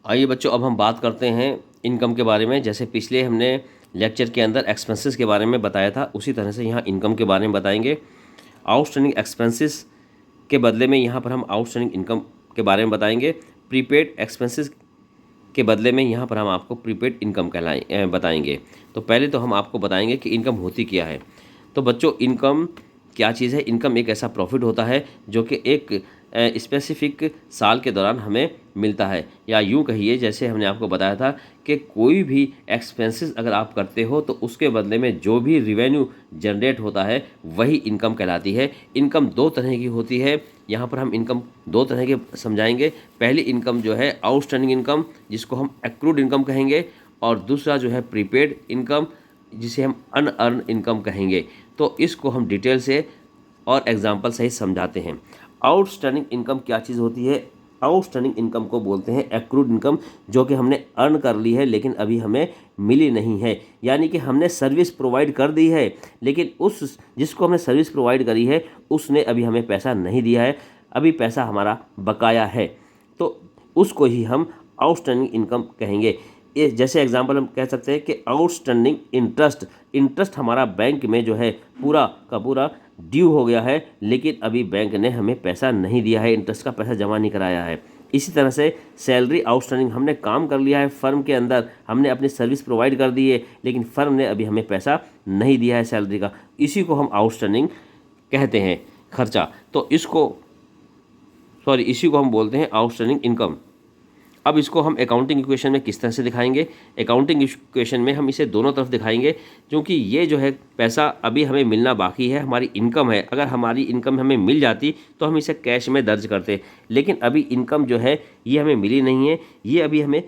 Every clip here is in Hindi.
आइए बच्चों, अब हम बात करते हैं इनकम के बारे में। जैसे पिछले हमने लेक्चर के अंदर एक्सपेंसेस के बारे में बताया था, उसी तरह से यहाँ इनकम के बारे में बताएंगे। आउटस्टैंडिंग एक्सपेंसेस के बदले में यहाँ पर हम आउटस्टैंडिंग इनकम के बारे में बताएंगे। प्रीपेड एक्सपेंसेस के बदले में यहाँ पर हम आपको प्रीपेड इनकम बताएंगे। तो पहले तो हम आपको बताएंगे कि इनकम होती क्या है। तो बच्चों, इनकम क्या चीज़ है? इनकम एक ऐसा प्रॉफिट होता है जो कि एक स्पेसिफिक साल के दौरान हमें मिलता है, या यूँ कहिए जैसे हमने आपको बताया था कि कोई भी एक्सपेंसेस अगर आप करते हो तो उसके बदले में जो भी रिवेन्यू जनरेट होता है वही इनकम कहलाती है। इनकम दो तरह की होती है, यहाँ पर हम इनकम दो तरह के समझाएंगे। पहली इनकम जो है आउटस्टैंडिंग इनकम, जिसको हम एक्रूड इनकम कहेंगे, और दूसरा जो है प्रीपेड इनकम, जिसे हम अनअर्न इनकम कहेंगे। तो इसको हम डिटेल से और एग्जाम्पल सहित समझाते हैं। आउटस्टैंडिंग इनकम क्या चीज़ होती है? आउटस्टैंडिंग इनकम को बोलते हैं एक्रूड इनकम, जो कि हमने अर्न कर ली है लेकिन अभी हमें मिली नहीं है। यानी कि हमने सर्विस प्रोवाइड कर दी है, लेकिन उस जिसको हमने सर्विस प्रोवाइड करी है उसने अभी हमें पैसा नहीं दिया है, अभी पैसा हमारा बकाया है, तो उसको ही हम आउटस्टैंडिंग इनकम कहेंगे। ये जैसे एग्जांपल हम कह सकते हैं कि आउटस्टैंडिंग इंटरेस्ट, इंटरेस्ट हमारा बैंक में जो है पूरा का पूरा ड्यू हो गया है, लेकिन अभी बैंक ने हमें पैसा नहीं दिया है, इंटरेस्ट का पैसा जमा नहीं कराया है। इसी तरह से सैलरी आउटस्टैंडिंग, हमने काम कर लिया है फर्म के अंदर, हमने अपनी सर्विस प्रोवाइड कर दी है, लेकिन फर्म ने अभी हमें पैसा नहीं दिया है सैलरी का, इसी को हम आउटस्टैंडिंग कहते हैं, खर्चा। तो इसी को हम बोलते हैं आउटस्टैंडिंग इनकम। अब इसको हम अकाउंटिंग इक्वेशन में किस तरह से दिखाएंगे? अकाउंटिंग इक्वेशन में हम इसे दोनों तरफ दिखाएंगे, क्योंकि ये जो है पैसा अभी हमें मिलना बाकी है, हमारी इनकम है। अगर हमारी इनकम हमें मिल जाती तो हम इसे कैश में दर्ज करते, लेकिन अभी इनकम जो है ये हमें मिली नहीं है, ये अभी हमें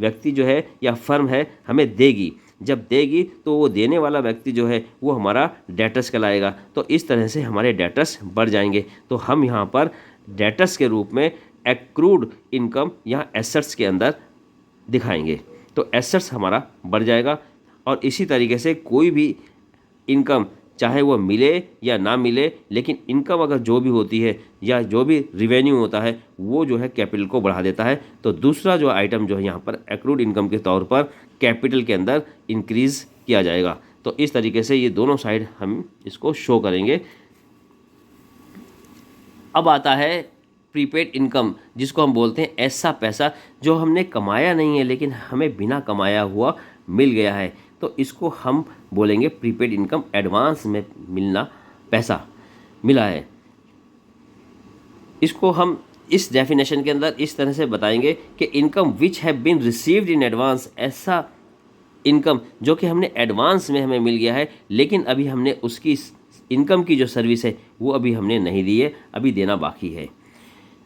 व्यक्ति जो है या फर्म है हमें देगी। जब देगी तो वो देने वाला व्यक्ति जो है वो हमारा डेटर्स कहलाएगा। तो इस तरह से हमारे डेटर्स बढ़ जाएंगे। तो हम यहाँ पर डेटर्स के रूप में एक्रूड इनकम यहाँ एसेट्स के अंदर दिखाएंगे। तो एसेट्स हमारा बढ़ जाएगा, और इसी तरीके से कोई भी इनकम चाहे वो मिले या ना मिले, लेकिन इनकम अगर जो भी होती है या जो भी रिवेन्यू होता है वो जो है कैपिटल को बढ़ा देता है। तो दूसरा जो आइटम जो है यहाँ पर एक्रूड इनकम के तौर पर कैपिटल के अंदर इंक्रीज़ किया जाएगा। तो इस तरीके से ये दोनों साइड हम इसको शो करेंगे। अब आता है प्रीपेड इनकम, जिसको हम बोलते हैं ऐसा पैसा जो हमने कमाया नहीं है लेकिन हमें बिना कमाया हुआ मिल गया है। तो इसको हम बोलेंगे प्रीपेड इनकम, एडवांस में मिलना पैसा मिला है। इसको हम इस डेफिनेशन के अंदर इस तरह से बताएंगे कि income which have been received in advance, ऐसा इनकम जो कि हमने एडवांस में हमें मिल गया है, लेकिन अभी हमने उसकी इनकम की जो सर्विस है वो अभी हमने नहीं दी है, अभी देना बाकी है।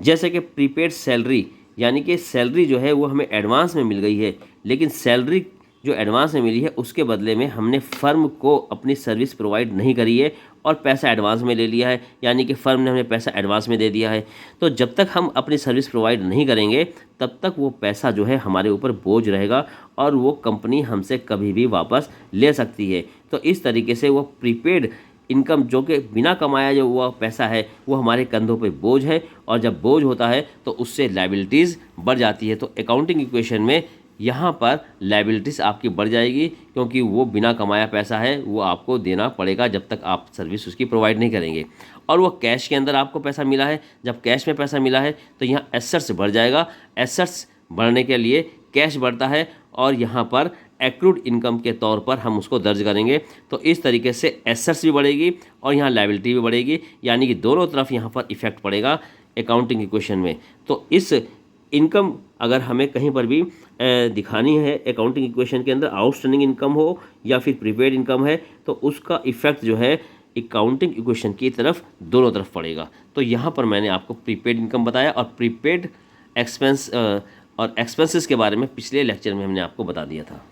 जैसे कि प्रीपेड सैलरी, यानी कि सैलरी जो है वो हमें एडवांस में मिल गई है, लेकिन सैलरी जो एडवांस में मिली है उसके बदले में हमने फर्म को अपनी सर्विस प्रोवाइड नहीं करी है और पैसा एडवांस में ले लिया है, यानी कि फर्म ने हमें पैसा एडवांस में दे दिया है। तो जब तक हम अपनी सर्विस प्रोवाइड नहीं करेंगे तब तक वो पैसा जो है हमारे ऊपर बोझ रहेगा और वो कंपनी हमसे कभी भी वापस ले सकती है। तो इस तरीके से वो प्रीपेड इनकम जो कि बिना कमाया जो हुआ पैसा है वो हमारे कंधों पे बोझ है, और जब बोझ होता है तो उससे लायबिलिटीज़ बढ़ जाती है। तो अकाउंटिंग इक्वेशन में यहाँ पर लायबिलिटीज़ आपकी बढ़ जाएगी, क्योंकि वो बिना कमाया पैसा है, वो आपको देना पड़ेगा जब तक आप सर्विस उसकी प्रोवाइड नहीं करेंगे। और वो कैश के अंदर आपको पैसा मिला है, जब कैश में पैसा मिला है तो यहाँ एसेट्स बढ़ जाएगा। एसेट्स बढ़ने के लिए कैश बढ़ता है, और यहाँ पर एक्रूड इनकम के तौर पर हम उसको दर्ज करेंगे। तो इस तरीके से एसेट्स भी बढ़ेगी और यहाँ लायबिलिटी भी बढ़ेगी, यानी कि दोनों तरफ यहाँ पर इफेक्ट पड़ेगा अकाउंटिंग इक्वेशन में। तो इस इनकम अगर हमें कहीं पर भी दिखानी है अकाउंटिंग इक्वेशन के अंदर, आउटस्टैंडिंग इनकम हो या फिर प्रीपेड इनकम है, तो उसका इफेक्ट जो है अकाउंटिंग इक्वेशन की तरफ दोनों तरफ पड़ेगा। तो यहाँ पर मैंने आपको प्रीपेड इनकम बताया, और प्रीपेड एक्सपेंसेस के बारे में पिछले लेक्चर में हमने आपको बता दिया था।